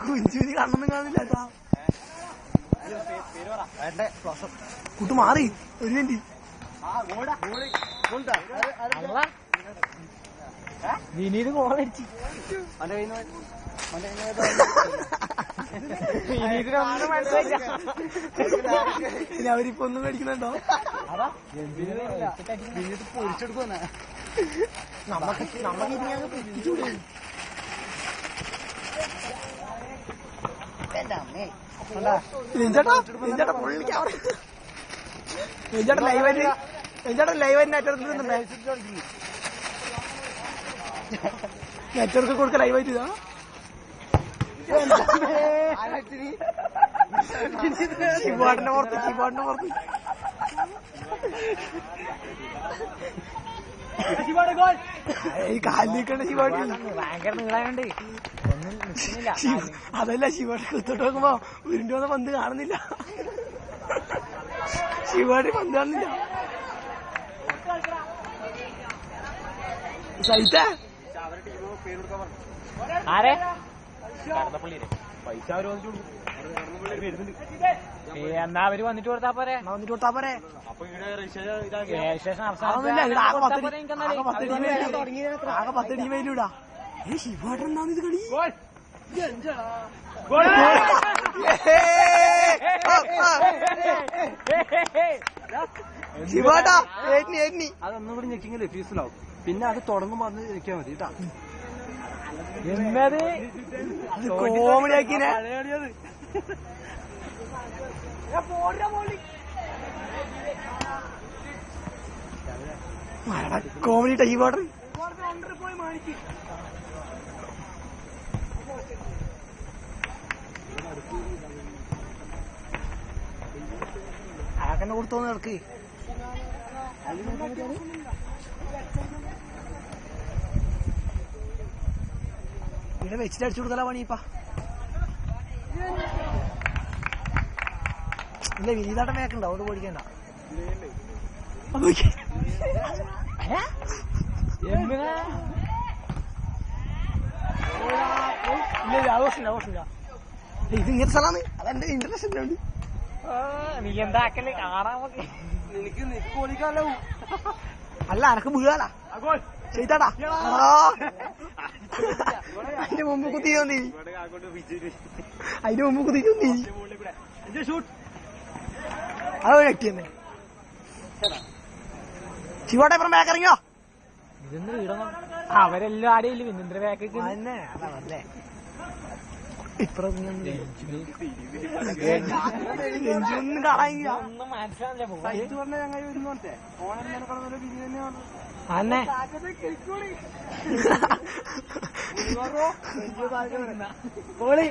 കുഞ്ചുവിന് കണ്ണൊന്നും കാണില്ല കേട്ടാ. കൂട്ട് മാറി ഒരു മിനിറ്റ്. വിനീത് ഗോളടിച്ചു. ഇനി അവരിപ്പോ ഒന്നും മേടിക്കുന്നുണ്ടോ? പൊരിച്ചെടുക്കുന്ന നമുക്ക് ഇതിനകത്ത് പിടിച്ചൂടെ? നെറ്റ്വർക്ക് കൊടുക്ക ലൈവായിട്ട് ഇതാ. കീബോർഡിന്റെ പുറത്ത് ഈ കാലിലേക്കുണ്ട് ശിവാട്ടി. ഭയങ്കര നീളായോണ്ട് അതല്ല ശിവാട്ടി കുത്തോട്ട് നോക്കുമ്പോ ഉരുണ്ട് വന്ന പന്ത് കാണുന്നില്ല. ശിവാട്ടി പന്ത് കാണുന്നില്ല. സഹിത ആരെ പൈസ അവര് എന്നാ അവര് വന്നിട്ട് കൊടുത്താ പോരെ. അപ്പൊ ഇവിടെ രജിസ്ട്രേഷൻ ആകെ 10 ടീമേലൂടാ. ശിവാട്ടൻ എന്താണ് ഇത് കളി? ശിവാട്ടാ അതൊന്നും കൂടി ഞെക്കിങ്ങില്ലേ ഫീസിലാവും. പിന്നെ അത് തുടങ്ങുമ്പോ അന്ന് ഞെക്കിയാൽ മതി കേട്ടാ. എന്നത് കോമഡി ആക്കിനെ കോമഡി ടൈവാട്ടർ. അയാൾക്കെന്നെ കൊടുത്തോന്ന് ഇറക്ക്. ഇവിടെ വെച്ചിട്ട് അടിച്ചു കൊടുക്കല പണിയിപ്പാ. ഇല്ല വിനീതാട്ടം വേക്കുണ്ടോ? അതുകൊണ്ട് പേടിക്കണ്ട. ആഘോഷില്ല. ഇത് ഇങ്ങനത്തെ സ്ഥലമാണ്. അതെന്റെ ഇന്റർനാഷണൽ ഉണ്ട്. നീ എന്താക്കല് കാണാൻ എനിക്ക് ഓടിക്കാലോ. അല്ല എനക്ക് വീഴാലാ ചെയ്താടാ. അതിന്റെ മുമ്പ് കുത്തി തോന്നി. അത് വ്യക്തിയെന്നെ ശിവോട്ടെ ഇപ്പം ബാക്ക് ഇറങ്ങിയോ? ഇതൊന്ന് വീടണം. അവരെല്ലാം ആടെയില്ല വിനീന്ദ്ര ബാക്ക് തന്നെ. അതാണല്ലേ ഇപ്പൊന്നും കാണാനില്ല. ഒന്നും മനസ്സിലാവില്ല. അന്നെ പോളി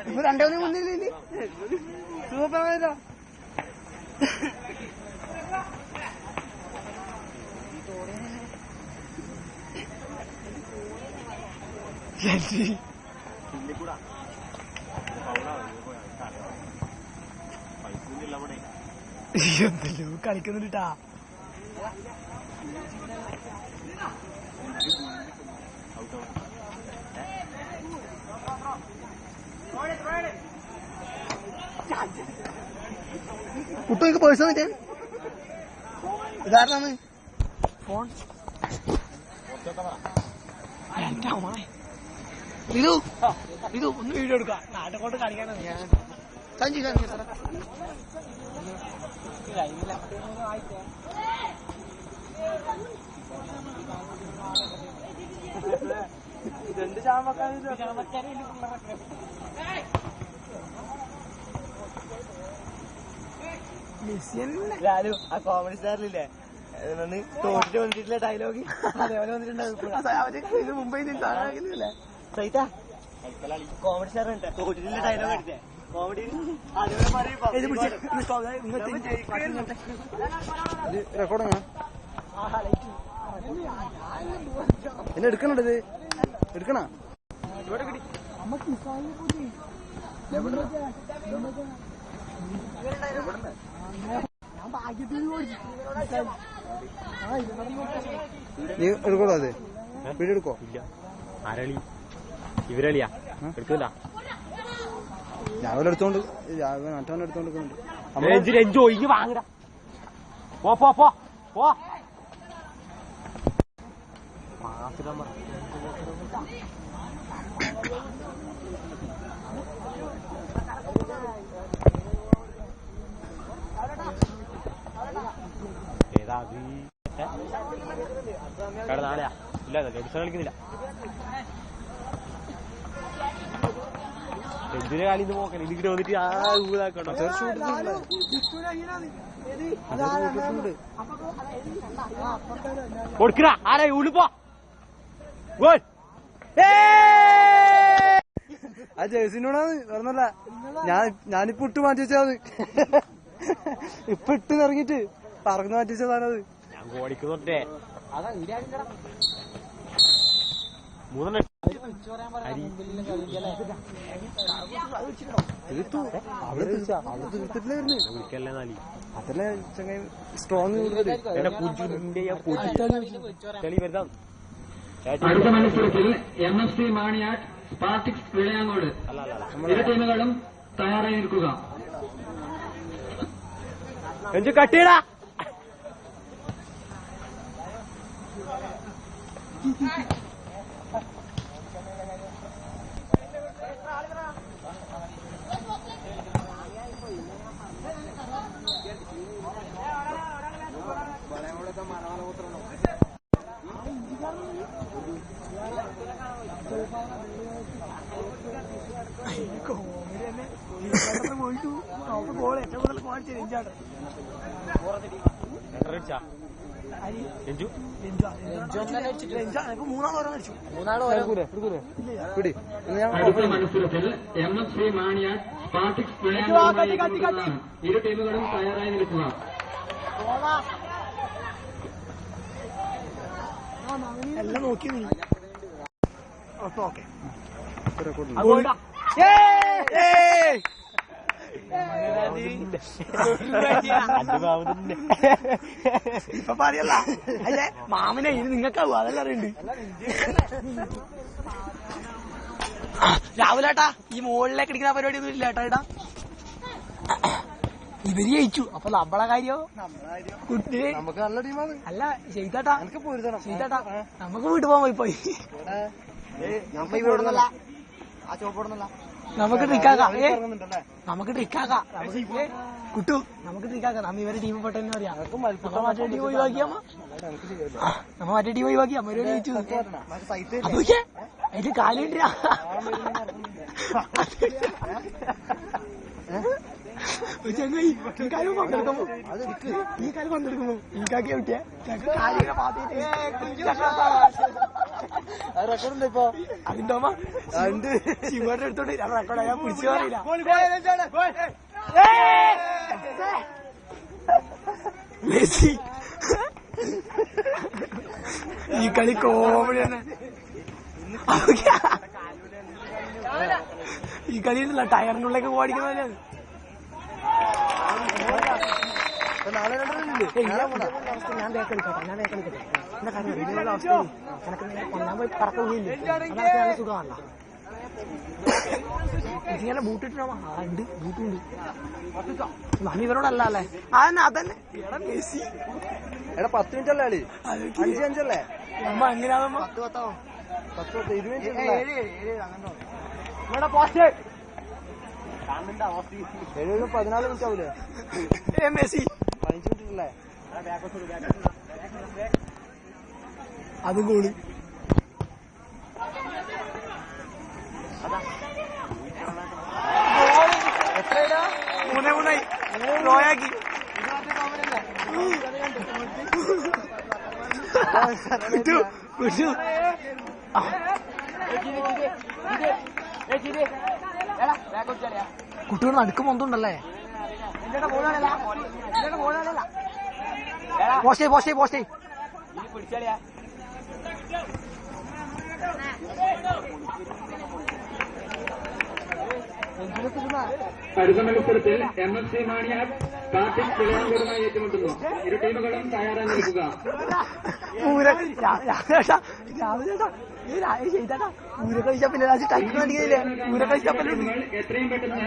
ഇപ്പൊ 2 മുന്നിൽ സൂപ്പർ. എന്തല്ലോ കളിക്കുന്നുണ്ടാ. കുട്ടിക്ക് പേഴ്സ് മറ്റേ ഇതാരാണ് ഫോൺ? ഇത് ഒന്ന് വീഡിയോ എടുക്കാം. നാട്ടിൽ കാണിക്കാനാണ് ഞാൻ ആ കോമഡി സ്റ്റാറിലില്ലേ തോട്ടിട്ട് വന്നിട്ടില്ല ഡയലോഗ് അതേപോലെ വന്നിട്ടുണ്ടാവും. മുംബൈ കോമഡി സ്റ്റാർ തോട്ടിട്ടുള്ള ഡയലോഗ് അടിച്ചേ റെക്കോർഡ് എന്നെ എടുക്കണത് എടുക്കണ നീ എടുക്കണോ അത് വീഡിയോ എടുക്കോ? ഇല്ല. ആരളി ഇവരളിയാ എടുക്കൂല. രാവിലെ എടുത്തോണ്ട് മറ്റവനെ എടുത്തോണ്ട് ഇനി വാങ്ങട. പോ പോ പോ പോ. ഏതാ നാളെയാ? ഇല്ല ലെഡ്സ് കളിക്കുന്നില്ല. എന്തിനെ കളി നോക്കണം? ഇതിട്ട് വന്നിട്ട് ആ ഊതാക്കണ്ടോ? കൊടുക്കണ ആരാ ഉളുപ്പോ? ആ ജേഴ്സിനോടാണ് പറഞ്ഞല്ല. ഞാനിപ്പോ ഇട്ട് മാറ്റി വെച്ചത്. ഇപ്പൊ ഇട്ട് ഇറങ്ങിട്ട് പറന്ന് മാറ്റി വെച്ചതാണത്. ഞാൻ ഓടിക്കുന്നോട്ടെ. മൂന്നെണ്ണം വിളിക്കല്ലേ നാലി. അതല്ലേ ചങ്ങ സ്ട്രോങ് ചെളി വരുതാ. അടുത്ത മത്സരത്തിൽ MFC മാണിയാട് സ്പാർട്ടിക്സ് വിളയാങ്കോട് ഇരു ടീമുകളും തയ്യാറായി നിൽക്കുക. കട്ടിയടാ. അടുത്ത മത്സരത്തിൽ MFC മാണിയാട് സ്പാർട്ടിക്സ് വിളയാങ്കോടുമായി ഇരു ടീമുകളും തയ്യാറായി നിൽക്കുക. എല്ലാം നോക്കി ഓക്കെ. ഇപ്പൊ പറയല്ല അല്ലേ മാമനെ ഇനി നിങ്ങൾക്കാവും അതെല്ലാം അറിയണ്ട്. രാവിലേട്ടാ ഈ മുകളിലേക്ക് അടിക്കുന്ന പരിപാടി ഒന്നും ഇല്ല ഏട്ടാ. ഇവര് ജയിച്ചു. അപ്പൊ നമ്മളെ കാര്യോ കുട്ടി നമുക്ക് നല്ല ടീമാണ്. അല്ല ചെയ്താട്ടാ എനിക്ക് പോരുതണം. ചെയ്താട്ടാ നമുക്ക് വീട്ടിൽ പോകാൻ പോയി ആ ചോപ്പോടുന്നല്ല നമുക്ക് ട്രിക്കാക്കാം. നമുക്ക് ട്രിക്കാക്കാം കുട്ടു. നമുക്ക് ട്രിക്കാക്കാം. നമ്മ ഇവരെ ടീമിൽ പെട്ടെന്ന് പറയാം. മറ്റേ ടീം ഒഴിവാക്കിയാമ്മ. നമ്മ മറ്റേ ടീം ഒഴിവാക്കിയാ അവരോട് ജയിച്ചു. അതൊക്കെ അതിന്റെ കാലിട്ടില്ല. ചങ്ങായി ഈ കാര്യം പങ്കെടുക്കുമ്പോ ഈ കാര്യം പങ്കെടുക്കുമ്പോ ഈ കാക്കിയ കുട്ടിയെ കാലിനെ പാത്തിട്ട് റെക്കോർഡ് ഇപ്പൊ അതിന്റെ അമ്മ ശിവയുടെ എടുത്തോണ്ട് റെക്കോർഡ് ഞാൻ പിടിച്ചു പറയില്ല. മെസ്സി ഈ കളി കോമഡി തന്നെ. ഈ കളിയിലല്ല ടയറിനുള്ളിലേക്ക് ഓടിക്കുന്നതല്ലേ. ഞാൻ വേക്കളിക്കട്ടെ എന്റെ കാര്യം ഇതിനുള്ള അവസ്ഥ എനക്ക് ഞാൻ പോയി പറക്കില്ലേ അതൊക്കെ നല്ല സുഖമാണല്ലോ. ഇതിങ്ങനെ ബൂട്ടിട്ടോ ഉണ്ട് ബൂട്ടുണ്ട് നമ്മ ഇവരോടല്ല അല്ലേ. അതന്നെ എടാ മെസ്സി എടാ 10 മിനിറ്റ് അല്ലേ കളി? 5-5 അല്ലേ നമ്മ എങ്ങനെയാവുമ്പോ 14 മിനിറ്റ് ആവൂലേ മെസ്സി 15 മിനിറ്റ് അല്ലേ? അതും കൂടി മൂന്നായി ലോയാക്കി കുറ്റു കുറ്റു കുട്ടികൾ നടുക്ക് മൊന്തമുണ്ടല്ലേ? പോസ്റ്റേ പോസ്റ്റേ പോസ്റ്റേ. അടുത്ത മത്സരത്തിൽ MFC മാണിയാർ സ്പാർട്ടിക്സ് വിളയാങ്കോടുമായി ഏറ്റുമുട്ടുന്നു. ഇരു ടീമുകളും തയ്യാറായി നിൽക്കുക. പൂര കഴിച്ചാ പിന്നെ ടൈപ്പ് കാണിക്കില്ലേ? പൂര കഴിച്ചാ പല്ലുണ്ട്. എത്രയും പെട്ടെന്ന്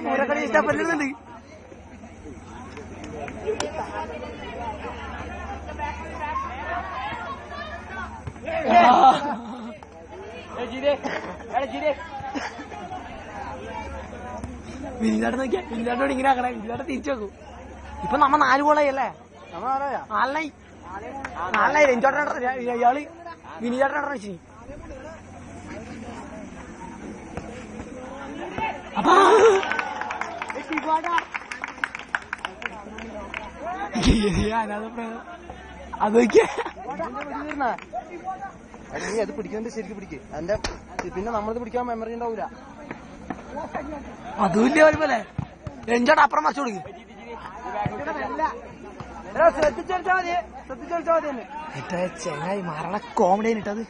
പൂര കഴിച്ചാ പല്ലുണ്ട്. വില്ലാട്ട് നോക്കിയാ വില്ലാട്ടോട് ഇങ്ങനെ ആക്കണേ. വില്ലാട്ട് തിരിച്ചു വെക്കും. ഇപ്പൊ നമ്മ 4 ഗോളായല്ലേ? നാലായി രഞ്ചോട്ട ഇയാള് വിനിചേട്ടൻ വെച്ചു. അപ്പൊ അത് നോക്കിയ നീ അത് പിടിക്കുന്നത് ശരിക്കും പിടിക്ക്. എന്റെ പിന്നെ നമ്മളത് പിടിക്കാൻ മെമ്മറി ഉണ്ടാവൂല. അതുമില്ല പോലെ രഞ്ചോട്ട അപ്പുറം മറിച്ചു കൊടുക്കും. ശ്രദ്ധിച്ചാ മതി തന്നെ. ചെങ്ങായി മരണ കോമഡി ഇട്ടത്.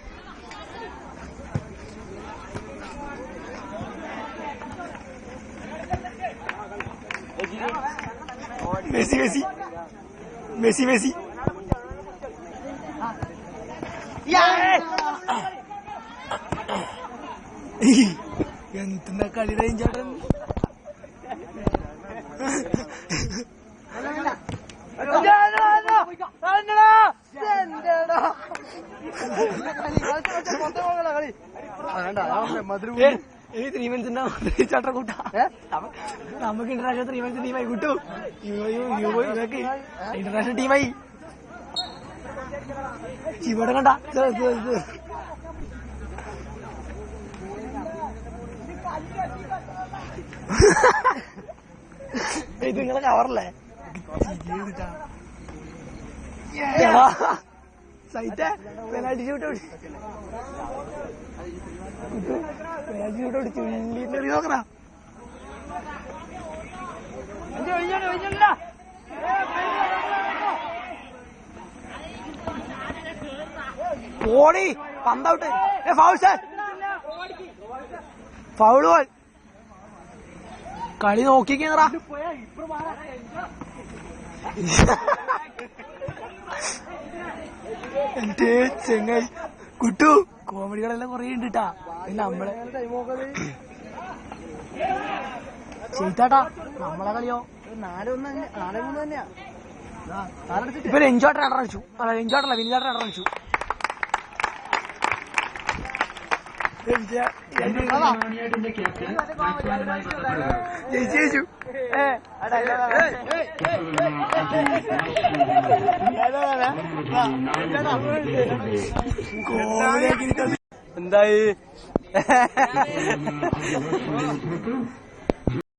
മെസ്സി മെസ്സി മെസ്സി മെസ്സി എന്തിനാ കളി ചേട്ടൻ. ചട്ട കൂട്ടാ നമുക്ക് ഇന്റർനാഷണൽ 3 മന്ത്സ് ടീമായി കൂട്ടു. ഇന്റർനാഷണൽ ടീമായി ഇവിടെ കണ്ട ഇത് നിങ്ങളെ കവറല്ലേ? സൈറ്റ് പെനാൽറ്റി ഷൂട്ടോട് പെനാൽറ്റി ഷൂട്ടോട് ചുള്ളിന്റെ നോക്കണ. ഓടി പന്തൗട്ട്. Foul ball. കളി നോക്കിക്കറാ. എന്റെ ചെങ്ങായി കുട്ടു കോമഡികളെല്ലാം കൊറേ ഉണ്ട് ട്ടാ. നമ്മളെ ചെയ്താട്ടാ നമ്മളെ കളിയോ 4-3 തന്നെയാ. ഇപ്പൊ എഞ്ചോട്ടൻ അടച്ചു. അല്ല എഞ്ചോട്ടല്ല വിനിചേട്ടൻ അടച്ചു. മാണിയാടിന്റെ ക്യാപ്റ്റൻ ബാറ്റ്സ്മാനുമായി ബന്ധപ്പെടുക. ജയിച്ചു. എന്തായി